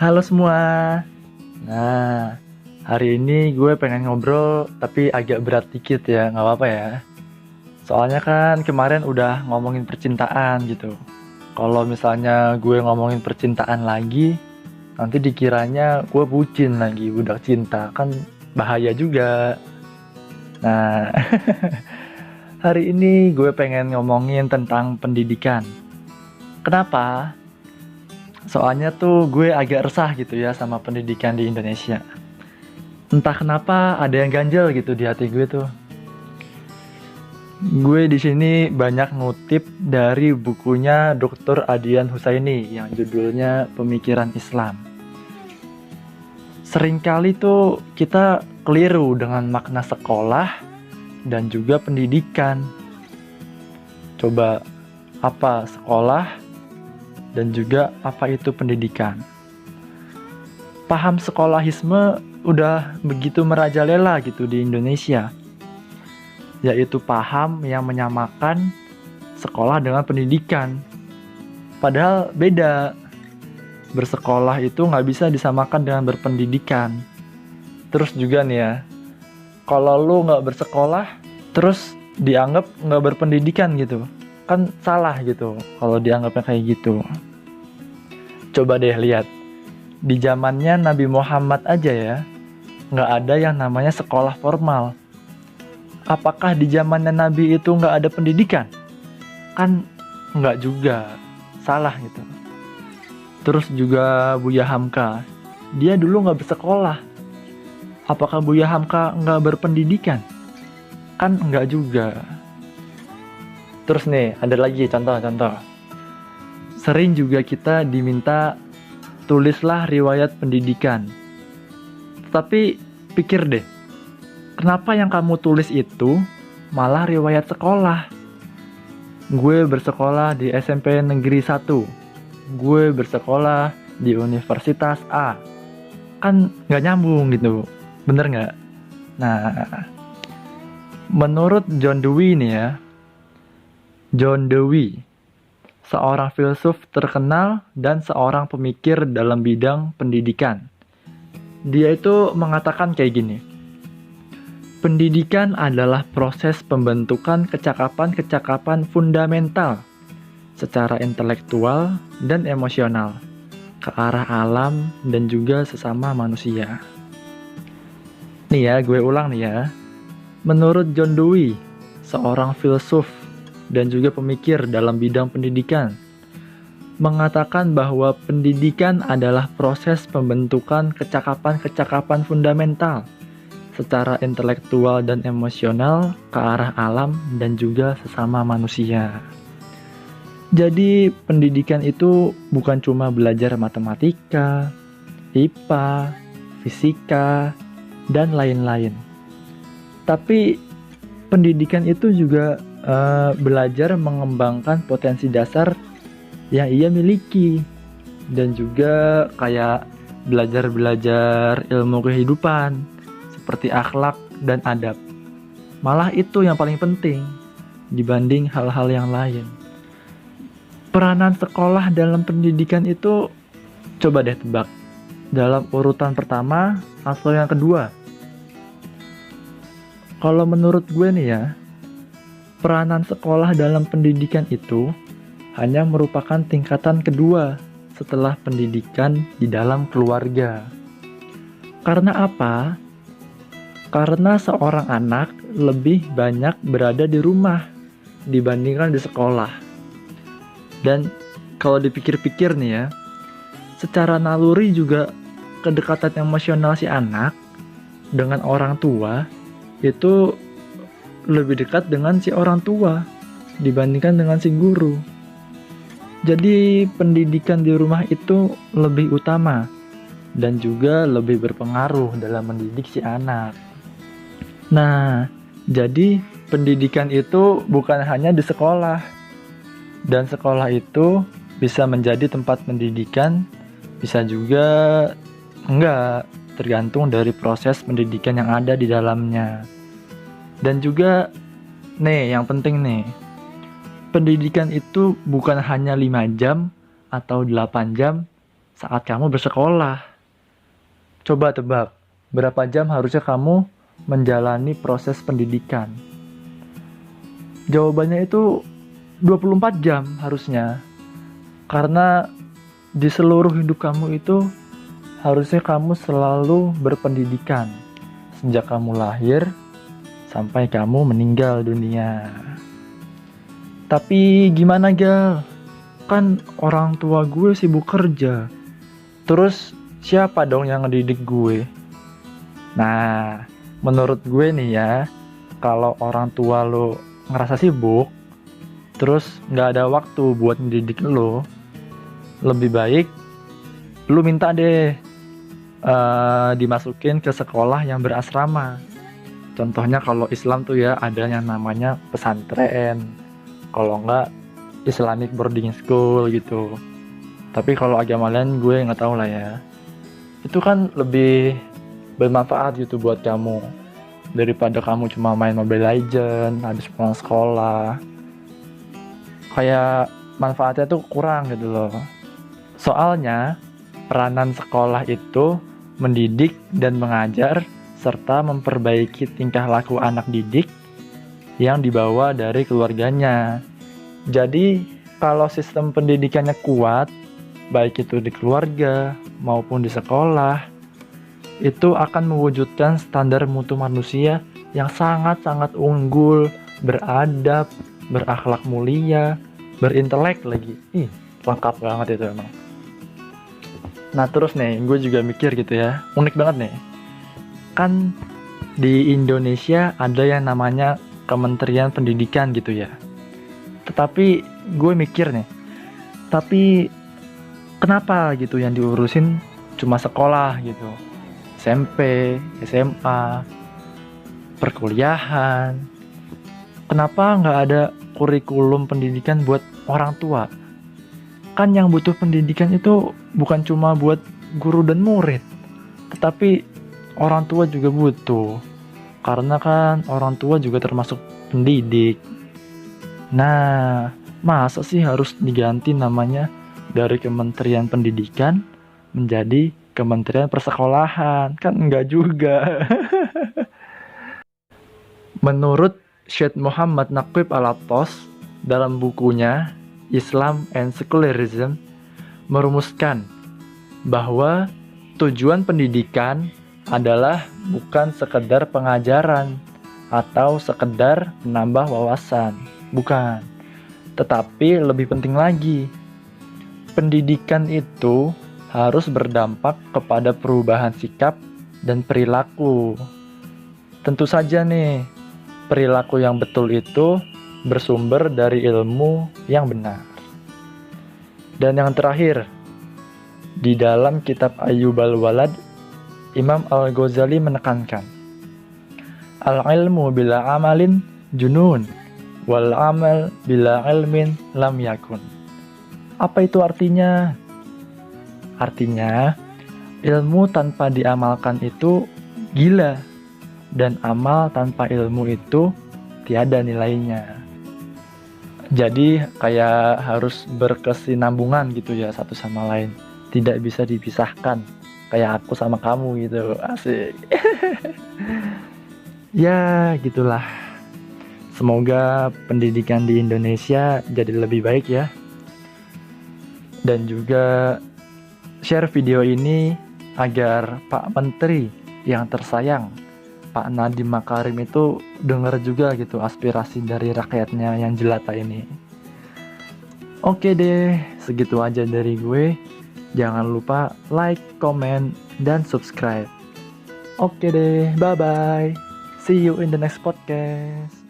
Halo semua. Nah, hari ini gue pengen ngobrol tapi agak berat dikit ya, nggak apa-apa ya. Soalnya kan kemarin udah ngomongin percintaan gitu. Kalau misalnya gue ngomongin percintaan lagi, nanti dikiranya gue bucin lagi, budak cinta. Kan bahaya juga. Nah, hari ini gue pengen ngomongin tentang pendidikan. Kenapa? Soalnya tuh gue agak resah gitu ya sama pendidikan di Indonesia. Entah kenapa ada yang ganjel gitu di hati gue tuh. Gue di sini banyak ngutip dari bukunya Dr. Adian Husaini yang judulnya Pemikiran Islam. Seringkali tuh kita keliru dengan makna sekolah dan juga pendidikan. Coba apa sekolah dan juga apa itu pendidikan? Paham sekolahisme udah begitu merajalela gitu di Indonesia, yaitu paham yang menyamakan sekolah dengan pendidikan. Padahal beda. Bersekolah itu nggak bisa disamakan dengan berpendidikan. Terus juga nih ya, kalau lu nggak bersekolah, terus dianggap nggak berpendidikan gitu. Kan salah gitu kalau dianggapnya kayak gitu. Coba deh lihat, di zamannya Nabi Muhammad aja ya, nggak ada yang namanya sekolah formal. Apakah di zamannya Nabi itu nggak ada pendidikan? Kan nggak juga, salah gitu. Terus juga Buya Hamka, dia dulu nggak bersekolah. Apakah Buya Hamka nggak berpendidikan? Kan nggak juga. Terus nih, ada lagi contoh-contoh. Sering juga kita diminta tulislah riwayat pendidikan. Tapi pikir deh, kenapa yang kamu tulis itu malah riwayat sekolah? Gue bersekolah di SMP Negeri 1. Gue bersekolah di Universitas A. Kan nggak nyambung gitu, bener nggak? Nah, menurut John Dewey nih ya, John Dewey, seorang filsuf terkenal dan seorang pemikir dalam bidang pendidikan. Dia itu mengatakan kayak gini, pendidikan adalah proses pembentukan kecakapan-kecakapan fundamental secara intelektual dan emosional ke arah alam dan juga sesama manusia. Nih ya, gue ulang nih ya. Menurut John Dewey, seorang filsuf dan juga pemikir dalam bidang pendidikan, mengatakan bahwa pendidikan adalah proses pembentukan kecakapan-kecakapan fundamental secara intelektual dan emosional ke arah alam dan juga sesama manusia. Jadi pendidikan itu bukan cuma belajar matematika, IPA, fisika, dan lain-lain. Tapi pendidikan itu juga belajar mengembangkan potensi dasar yang ia miliki. Dan juga kayak belajar ilmu kehidupan, seperti akhlak dan adab. Malah itu yang paling penting dibanding hal-hal yang lain. Peranan sekolah dalam pendidikan itu coba deh tebak, dalam urutan pertama atau yang kedua? Kalau menurut gue nih ya, peranan sekolah dalam pendidikan itu hanya merupakan tingkatan kedua setelah pendidikan di dalam keluarga. Karena apa? Karena seorang anak lebih banyak berada di rumah dibandingkan di sekolah. Dan kalau dipikir-pikir nih ya, secara naluri juga kedekatan emosional si anak dengan orang tua itu lebih dekat dengan si orang tua dibandingkan dengan si guru. Jadi pendidikan di rumah itu lebih utama dan juga lebih berpengaruh dalam mendidik si anak. Nah, jadi pendidikan itu bukan hanya di sekolah. Dan sekolah itu bisa menjadi tempat pendidikan, bisa juga enggak, tergantung dari proses pendidikan yang ada di dalamnya. Dan juga, nih yang penting nih, pendidikan itu bukan hanya 5 jam atau 8 jam saat kamu bersekolah. Coba tebak, berapa jam harusnya kamu menjalani proses pendidikan? Jawabannya itu 24 jam harusnya. Karena di seluruh hidup kamu itu harusnya kamu selalu berpendidikan. Sejak kamu lahir sampai kamu meninggal dunia. Tapi gimana Gal? Kan orang tua gue sibuk kerja. Terus siapa dong yang ngedidik gue? Nah, menurut gue nih ya, kalau orang tua lo ngerasa sibuk, terus gak ada waktu buat ngedidik lo, lebih baik lo minta deh dimasukin ke sekolah yang berasrama. Contohnya kalau Islam tuh ya ada yang namanya pesantren, kalau enggak Islamic boarding school gitu. Tapi kalau agama lain gue nggak tahu lah ya. Itu kan lebih bermanfaat gitu buat kamu daripada kamu cuma main Mobile Legends habis pulang sekolah. Kayak manfaatnya tuh kurang gitu loh. Soalnya peranan sekolah itu mendidik dan mengajar serta memperbaiki tingkah laku anak didik yang dibawa dari keluarganya. Jadi kalau sistem pendidikannya kuat, baik itu di keluarga maupun di sekolah, itu akan mewujudkan standar mutu manusia yang sangat-sangat unggul, beradab, berakhlak mulia, berintelek lagi. Lengkap banget itu emang. Nah terus nih, gue juga mikir gitu ya, unik banget nih. Kan di Indonesia ada yang namanya Kementerian Pendidikan gitu ya. Tetapi gue mikir nih, tapi kenapa gitu yang diurusin cuma sekolah gitu, SMP, SMA, perkuliahan. Kenapa nggak ada kurikulum pendidikan buat orang tua? Kan yang butuh pendidikan itu bukan cuma buat guru dan murid, tetapi orang tua juga butuh. Karena kan orang tua juga termasuk pendidik. Nah, masa sih harus diganti namanya dari Kementerian Pendidikan menjadi Kementerian Persekolahan? Kan enggak juga. Menurut Syed Muhammad Naqib Al-Attas dalam bukunya Islam and Secularism merumuskan bahwa tujuan pendidikan adalah bukan sekedar pengajaran atau sekedar menambah wawasan. Bukan, tetapi lebih penting lagi, pendidikan itu harus berdampak kepada perubahan sikap dan perilaku. Tentu saja nih, perilaku yang betul itu bersumber dari ilmu yang benar. Dan yang terakhir, di dalam kitab Ayyub al-Walad, Imam Al-Ghazali menekankan, al-ilmu bila amalin junun, wal amal bila ilmin lam yakun. Apa itu artinya? Artinya, ilmu tanpa diamalkan itu gila, dan amal tanpa ilmu itu tiada nilainya. Jadi kayak harus berkesinambungan gitu ya satu sama lain, tidak bisa dipisahkan. Kayak aku sama kamu gitu, asik. Ya gitulah. Semoga pendidikan di Indonesia jadi lebih baik ya. Dan juga share video ini agar Pak Menteri yang tersayang, Pak Nadiem Makarim itu dengar juga gitu aspirasi dari rakyatnya yang jelata ini. Oke deh, segitu aja dari gue. Jangan lupa like, comment, dan subscribe. Oke deh, bye-bye. See you in the next podcast.